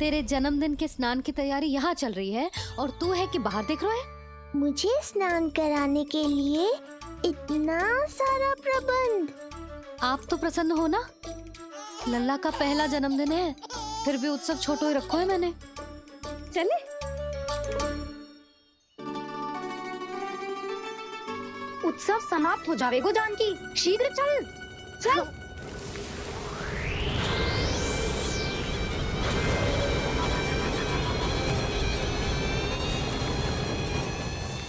तेरे जन्मदिन के स्नान की तैयारी यहाँ चल रही है और तू है कि बाहर देख रहा है। मुझे स्नान कराने के लिए इतना सारा प्रबंध। आप तो प्रसन्न हो ना? लल्ला का पहला जन्मदिन है, फिर भी उत्सव छोटो ही रखो है मैंने। चले उत्सव समाप्त हो जाएगा जानकी, शीघ्र चल चल।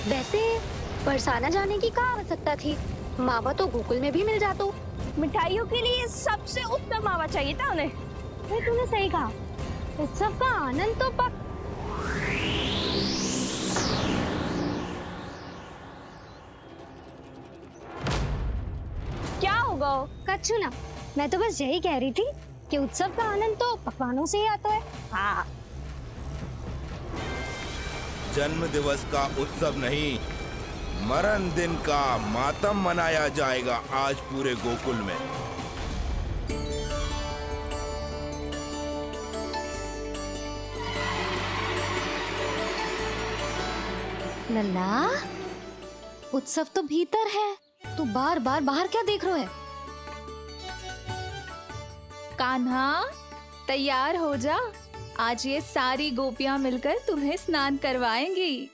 वैसे बरसाना जाने की क्या आवश्यकता थी? मावा तो गोकुल में भी मिल जातो। मिठाइयों के लिए सबसे उत्तम मावा चाहिए था उन्हें। तूने सही कहा, उत्सव का आनंद तो पक। क्या होगा? कच्छू ना, मैं तो बस यही कह रही थी कि उत्सव का आनंद तो पकवानों से ही आता है। हाँ, जन्म दिवस का उत्सव नहीं, मरण दिन का मातम मनाया जाएगा आज पूरे गोकुल में। लल्ला, उत्सव तो भीतर है, तू बार बार बाहर क्या देख रहा है? कान्हा, तैयार हो जा, आज ये सारी गोपियां मिलकर तुम्हें स्नान करवाएंगी।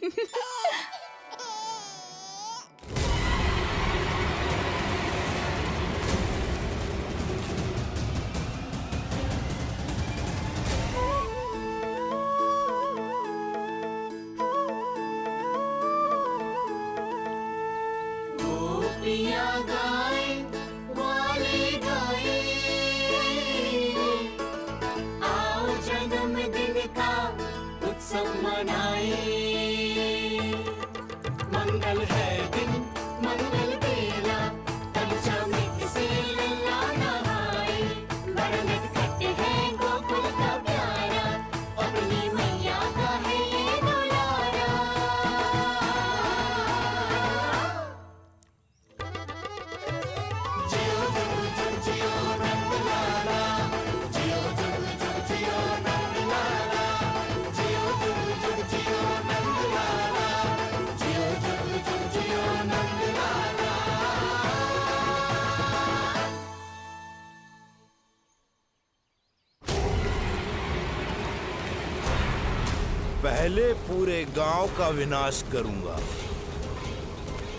पहले पूरे गांव का विनाश करूंगा,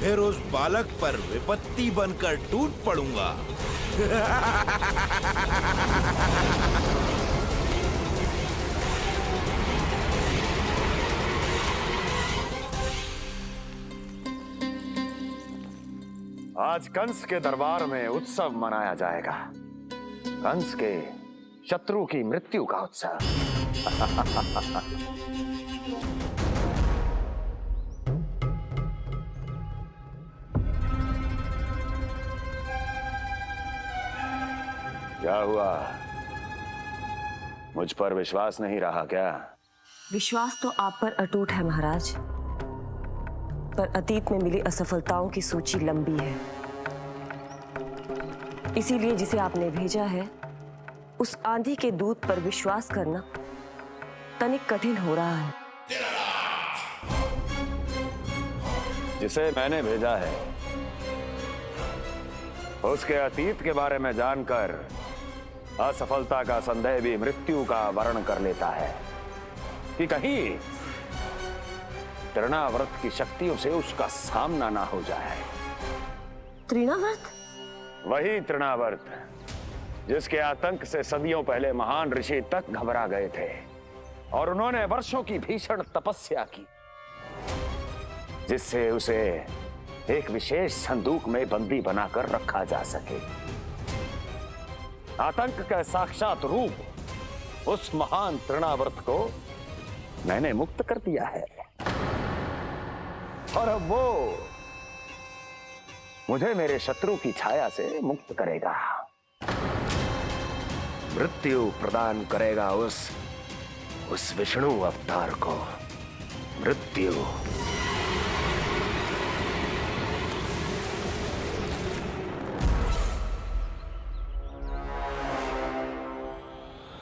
फिर उस बालक पर विपत्ति बनकर टूट पड़ूंगा। आज कंस के दरबार में उत्सव मनाया जाएगा, कंस के शत्रु की मृत्यु का उत्सव। क्या हुआ? मुझ पर विश्वास नहीं रहा क्या? विश्वास तो आप पर अटूट है महाराज, पर अतीत में मिली असफलताओं की सूची लंबी है। इसीलिए जिसे आपने भेजा है उस आंधी के दूत पर विश्वास करना तनिक कठिन हो रहा है। जिसे मैंने भेजा है उसके अतीत के बारे में जानकर असफलता का संदेह भी मृत्यु का वर्ण कर लेता है कि कहीं तृणाव्रत की शक्तियों से उसका सामना ना हो जाए। तृणाव्रत? वही तृणाव्रत जिसके आतंक से सदियों पहले महान ऋषि तक घबरा गए थे और उन्होंने वर्षों की भीषण तपस्या की, जिससे उसे एक विशेष संदूक में बंदी बनाकर रखा जा सके। आतंक का साक्षात रूप उस महान तृणाव्रत को मैंने मुक्त कर दिया है और अब वो मुझे मेरे शत्रु की छाया से मुक्त करेगा, मृत्यु प्रदान करेगा उस विष्णु अवतार को मृत्यु।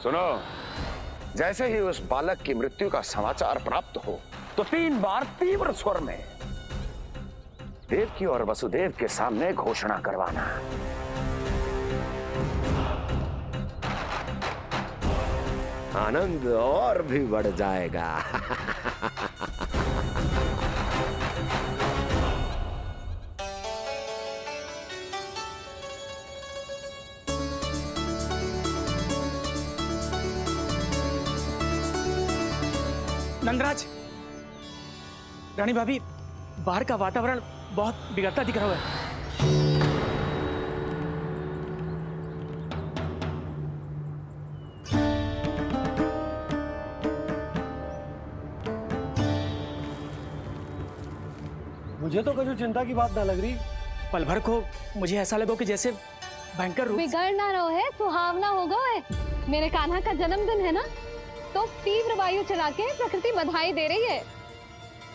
सुनो, जैसे ही उस बालक की मृत्यु का समाचार प्राप्त हो तो 3 बार तीव्र स्वर में देवकी और वसुदेव के सामने घोषणा करवाना। आनंद और भी बढ़ जाएगा। नंदराज, रानी भाभी, बाहर का वातावरण बहुत बिगड़ता दिख रहा है। मुझे तो कुछ चिंता की बात ना लग रही। पल भर को मुझे ऐसा लगो कि जैसे भयंकर रूप बिगड़ ना रहो है, सुहावना होगा है। मेरे कान्हा का जन्मदिन है ना, तो तीव्र वायु चला के प्रकृति बधाई दे रही है।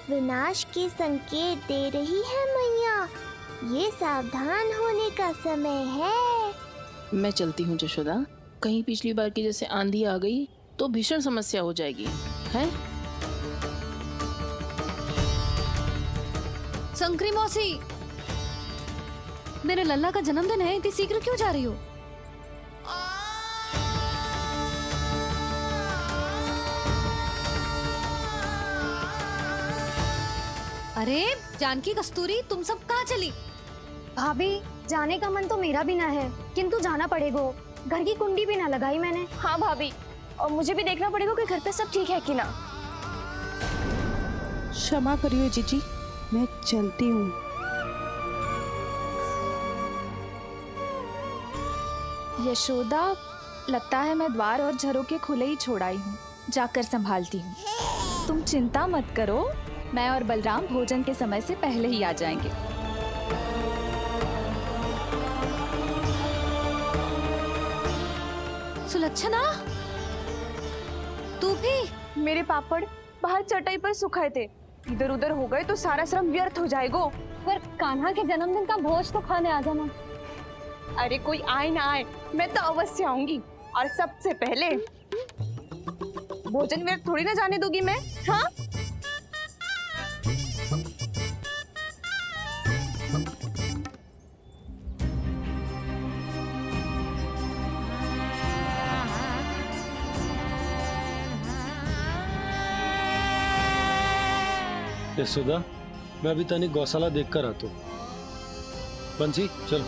विनाश के संकेत दे रही है मैया। ये सावधान होने का समय है। मैं चलती हूँ जशोदा, कहीं पिछली बार की जैसे आंधी आ गई तो भीषण समस्या हो जाएगी, है? संक्री मौसी, मेरे लल्ला का जन्मदिन है, इतनी शीघ्र क्यों जा रही हो? अरे जानकी, कस्तूरी, तुम सब कहाँ चली? भाभी, जाने का मन तो मेरा भी ना है, किंतु जाना पड़ेगा। घर की कुंडी भी ना लगाई मैंने। हाँ भाभी, और मुझे भी देखना पड़ेगा कि घर पे सब ठीक है कि ना। क्षमा करिए जीजी, मैं चलती हूँ। यशोदा, लगता है मैं द्वार और झरोके खुले ही छोड़ आई हूँ, जाकर संभालती हूँ। तुम चिंता मत करो, मैं और बलराम भोजन के समय से पहले ही आ जाएंगे। सुलक्षणा, तू भी? मेरे पापड़ बाहर चटाई पर सुखाए थे, इधर उधर हो गए तो सारा श्रम व्यर्थ हो जाएगा। पर कान्हा के जन्मदिन का भोज तो खाने आ जाना। अरे कोई आए ना आए, मैं तो अवश्य आऊंगी, और सबसे पहले भोजन व्यर्थ थोड़ी ना जाने दूंगी मैं। हाँ, यशोदा, मैं अभी तनिक गौशाला देख कर आता हूँ। बंसी, चलो।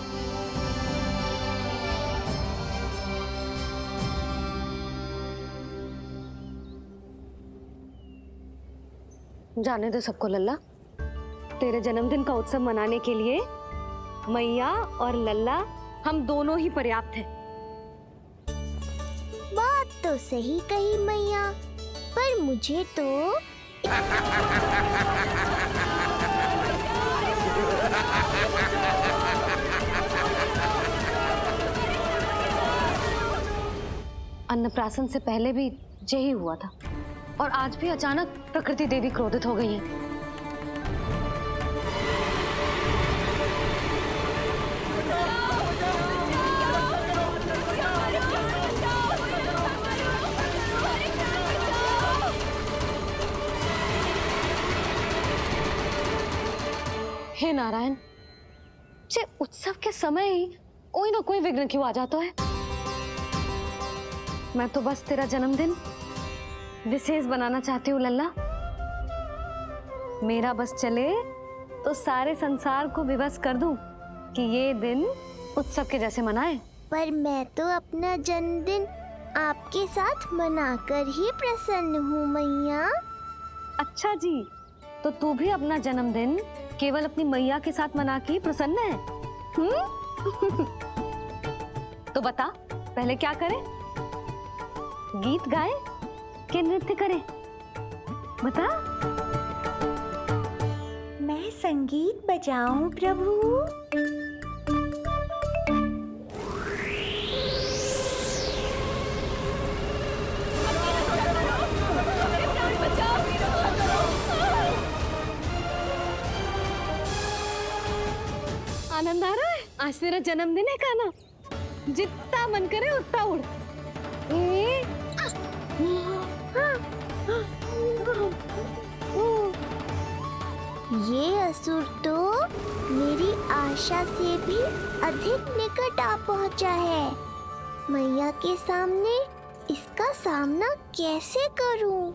जाने दो सबको लल्ला, तेरे जन्मदिन का उत्सव मनाने के लिए मैया और लल्ला हम दोनों ही पर्याप्त हैं। बात तो सही कही मैया, पर मुझे तो अन्नप्राशन से पहले भी यही हुआ था, और आज भी अचानक प्रकृति देवी क्रोधित हो गई है। हे नारायण, जे उत्सव के समय ही कोई ना कोई विघ्न क्यों आ जाता है। मैं तो बस तेरा जन्मदिन विशेष बनाना चाहती हूँ लल्ला। मेरा बस चले तो सारे संसार को विवश कर दूं कि ये दिन उत्सव के जैसे मनाए। पर मैं तो अपना जन्मदिन आपके साथ मनाकर ही प्रसन्न हूँ मैया। अच्छा जी, तो तू भी अपना जन्मदिन केवल अपनी मैया के साथ मना के ही प्रसन्न है? तो बता, पहले क्या करें? गीत गाए कि नृत्य करें? बता। मैं संगीत बजाऊं प्रभु? आनंद आ रहा है? आज तेरा जन्मदिन है कान्हा, जितना मन करे उतना उड़। ये असुर तो मेरी आशा से भी अधिक निकट आ पहुंचा है। मैया के सामने इसका सामना कैसे करूं?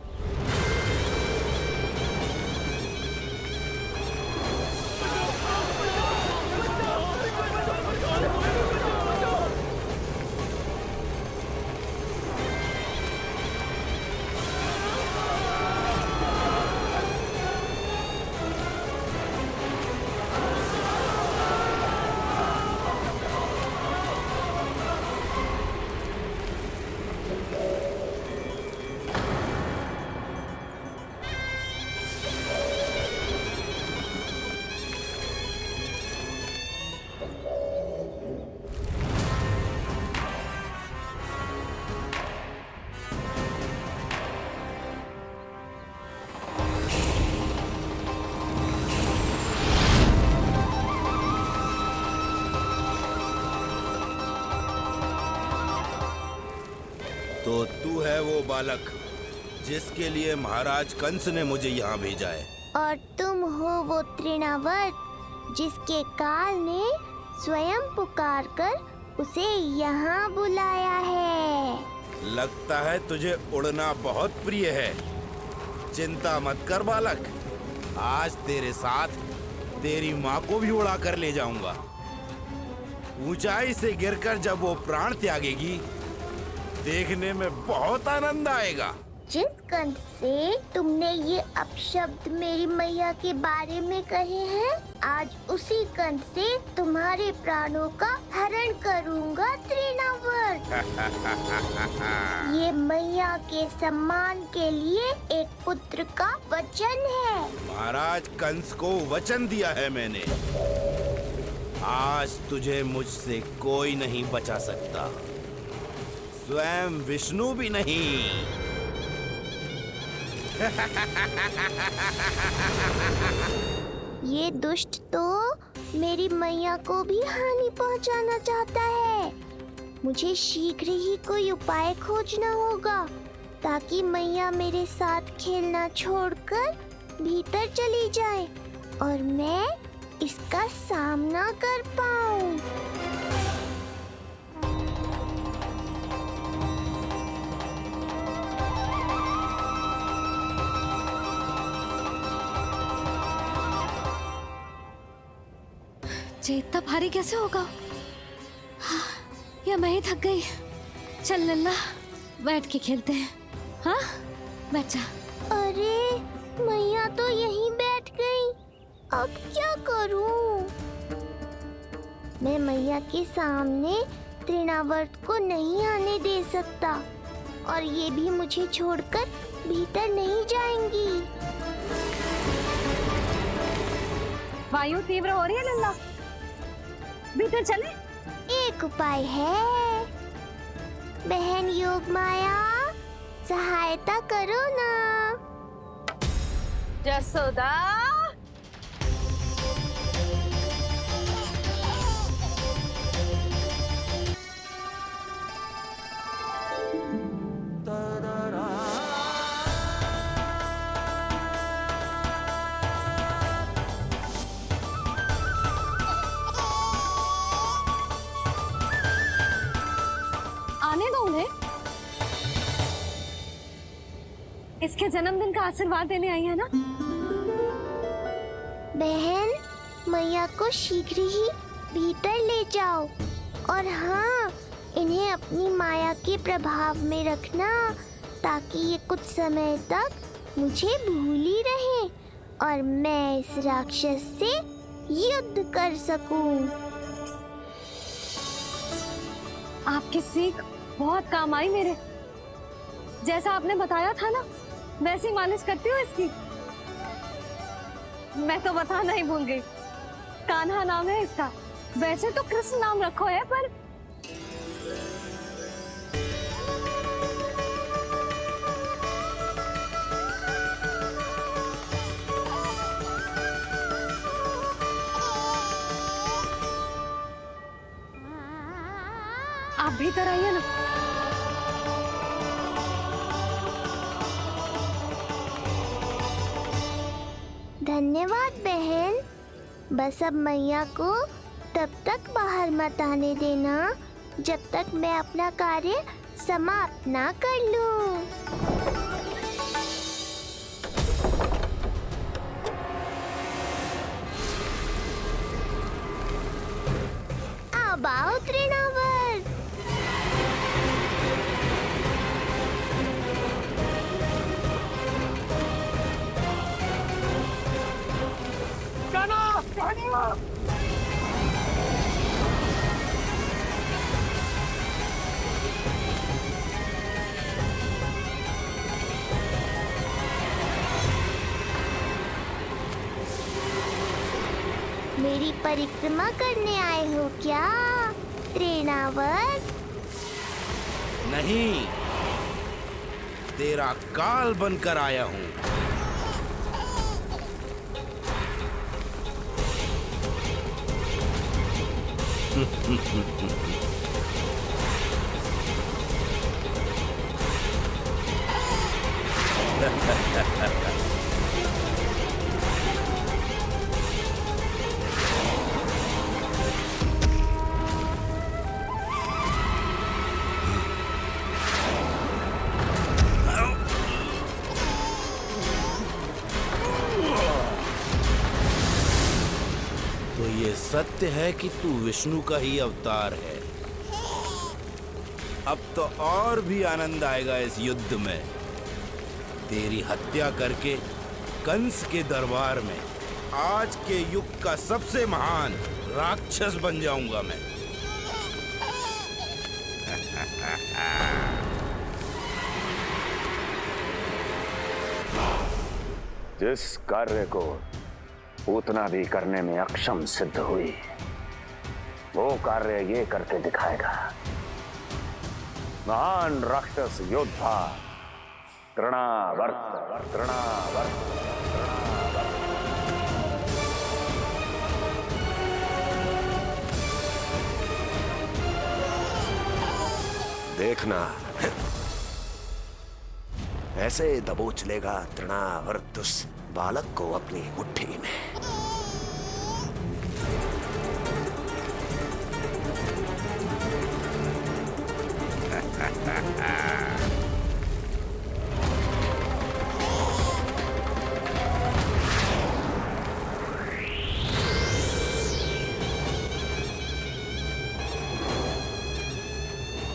तो तू है वो बालक जिसके लिए महाराज कंस ने मुझे यहाँ भेजा है। और तुम हो वो तृणावर्त जिसके काल ने स्वयं पुकार कर उसे यहाँ बुलाया है। लगता है तुझे उड़ना बहुत प्रिय है। चिंता मत कर बालक, आज तेरे साथ तेरी माँ को भी उड़ा कर ले जाऊंगा। ऊंचाई से गिरकर जब वो प्राण त्यागेगी, देखने में बहुत आनंद आएगा। जिस कंठ से तुमने ये अपशब्द मेरी मैया के बारे में कहे हैं, आज उसी कंठ से तुम्हारे प्राणों का हरण करूंगा तृणावर्त। ये मैया के सम्मान के लिए एक पुत्र का वचन है। महाराज कंस को वचन दिया है मैंने। आज तुझे मुझसे कोई नहीं बचा सकता, स्वयं विष्णु भी नहीं। ये दुष्ट तो मेरी मैया को भी हानि पहुंचाना चाहता है। मुझे शीघ्र ही कोई उपाय खोजना होगा ताकि मैया मेरे साथ खेलना छोड़कर भीतर चली जाए और मैं इसका सामना कर पाऊं। ये इतना भारी कैसे होगा? हाँ, या मैं ही थक गई। चल लल्ला, बैठ के खेलते हैं। हाँ, बैठ जा। अरे मैया तो यहीं बैठ गई, अब क्या करूं? मैं मैया के सामने तृणावर्त को नहीं आने दे सकता और ये भी मुझे छोड़कर भीतर नहीं जाएंगी। वायु तीव्र हो रही है लल्ला, भीतर चले। एक उपाय है, बहन योग माया, सहायता करो ना। जसोदा, आने दो उन्हें। इसके जन्मदिन का आशीर्वाद देने आई है ना। बहन, मैया को शीघ्र ही भीतर ले जाओ और हाँ, इन्हें अपनी माया के प्रभाव में रखना ताकि ये कुछ समय तक मुझे भूली रहे और मैं इस राक्षस से युद्ध कर सकूं। आपकी सीख बहुत काम आई मेरे। जैसा आपने बताया था ना, वैसी मालिश करती हूँ इसकी। मैं तो बताना ही भूल गई, कान्हा नाम है इसका। वैसे तो कृष्ण नाम रखो है, पर आप भीतर आइए ना। धन्यवाद बहन। बस अब मैया को तब तक बाहर मत आने देना जब तक मैं अपना कार्य समाप्त ना कर लूं। अब आओ तृणावर्त। मेरी परिक्रमा करने आए हो क्या तृणावर्त? नहीं, तेरा काल बनकर आया हूँ। तो ये सत्य है कि तू विष्णु का ही अवतार है। अब तो और भी आनंद आएगा इस युद्ध में। तेरी हत्या करके कंस के दरबार में आज के युग का सबसे महान राक्षस बन जाऊंगा मैं। जिस कार्य को उतना भी करने में अक्षम सिद्ध हुई, वो कार्य ये करके दिखाएगा। महान राक्षस योद्धा तृणावर्त, तृणावर्त। देखना ऐसे दबोच लेगा तृणावर्त उस बालक को अपनी मुट्ठी में।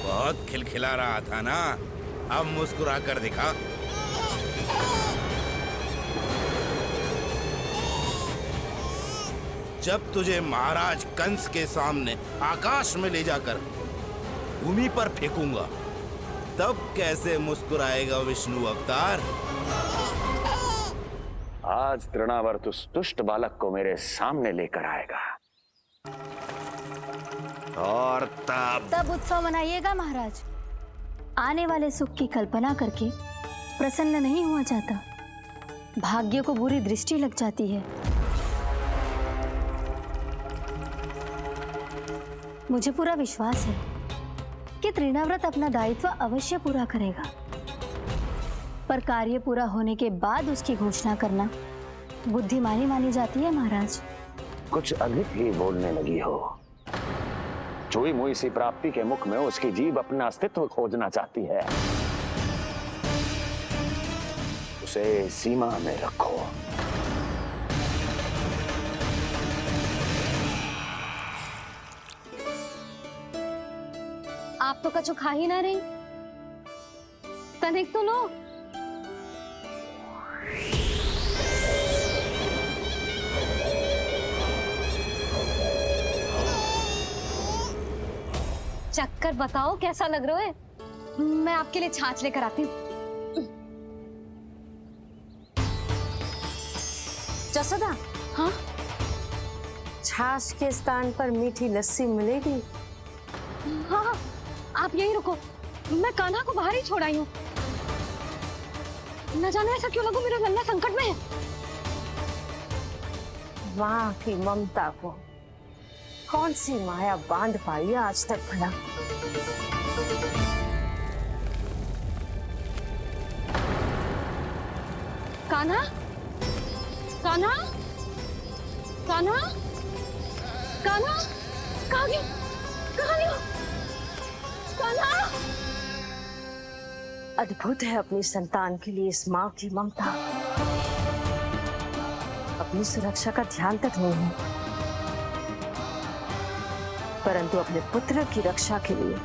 बहुत खिलखिला रहा था ना, अब मुस्कुरा कर दिखा। जब तुझे महाराज कंस के सामने आकाश में ले जाकर भूमि पर फेंकूंगा, तब कैसे मुस्कुराएगा विष्णु अवतार? आज तृणावर्त उस दुष्ट बालक को मेरे सामने लेकर आएगा। और तब उत्सव मनाइएगा महाराज। आने वाले सुख की कल्पना करके प्रसन्न नहीं हुआ जाता, भाग्य को बुरी दृष्टि लग जाती है। मुझे पूरा विश्वास है कि तृणाव्रत अपना दायित्व अवश्य पूरा करेगा, पर कार्य पूरा होने के बाद उसकी घोषणा करना बुद्धिमानी मानी जाती है महाराज। कुछ अधिक ही बोलने लगी हो। चोई मुई सी प्राप्ति के मुख में उसकी जीभ अपना अस्तित्व खोजना चाहती है। उसे सीमा में रखो। आप तो कछु खा ही ना रही, तनिक तो लो। चक्कर बताओ कैसा लग रहा है? मैं आपके लिए छाछ लेकर आती हूँ। जसोदा, हाँ? छाछ के स्थान पर मीठी लस्सी मिलेगी। हाँ हाँ, आप यहीं रुको, मैं कान्हा को बाहर ही छोड़ आई हूँ। न जाने ऐसा क्यों लगू मेरा लल्ला संकट में है। माँ की ममता को कौन सी माया बांध पाई है आज तक भला? कान्हा, कान्हा। कान्हा, कान्हा, कान्हा, कहाँ गई? कहाँ गई? कान्हा! अद्भुत है अपनी संतान के लिए इस माँ की ममता। अपनी सुरक्षा का ध्यान तक नहीं है, परंतु अपने पुत्र की रक्षा के लिए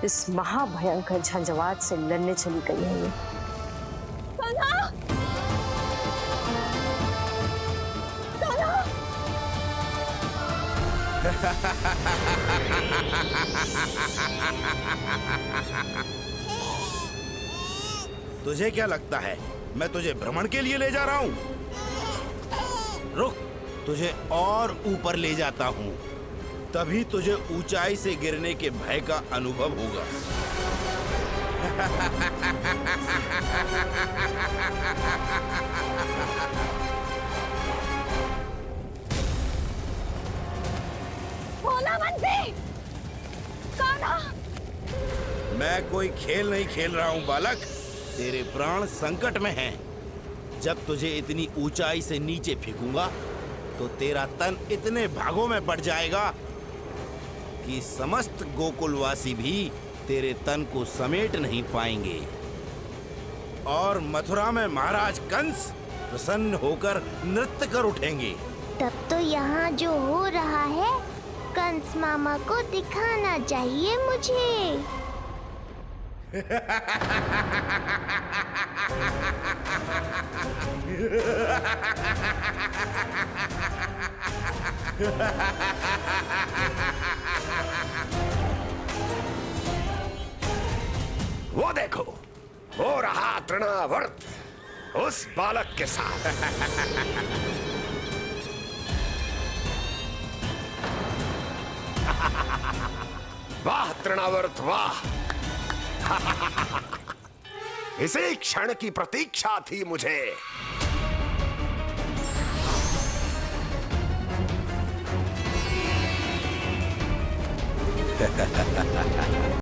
इस महाभयंकर झंझावात से लड़ने चली गई है ये। कान्हा! कान्हा! तुझे क्या लगता है मैं तुझे भ्रमण के लिए ले जा रहा हूँ? रुक, तुझे और ऊपर ले जाता हूँ, तभी तुझे ऊंचाई से गिरने के भय का अनुभव होगा। भोला बंसी! कान्हा! मैं कोई खेल नहीं खेल रहा हूँ बालक, तेरे प्राण संकट में हैं। जब तुझे इतनी ऊंचाई से नीचे फेंकूंगा तो तेरा तन इतने भागों में बढ़ जाएगा कि समस्त गोकुलवासी भी तेरे तन को समेट नहीं पाएंगे और मथुरा में महाराज कंस प्रसन्न होकर नृत्य कर उठेंगे। तब तो यहाँ जो हो रहा है कंस मामा को दिखाना चाहिए मुझे। वो देखो, हो रहा तृणावर्त उस बालक के साथ। वाह तृणावर्त वाह! इसी क्षण की प्रतीक्षा थी मुझे।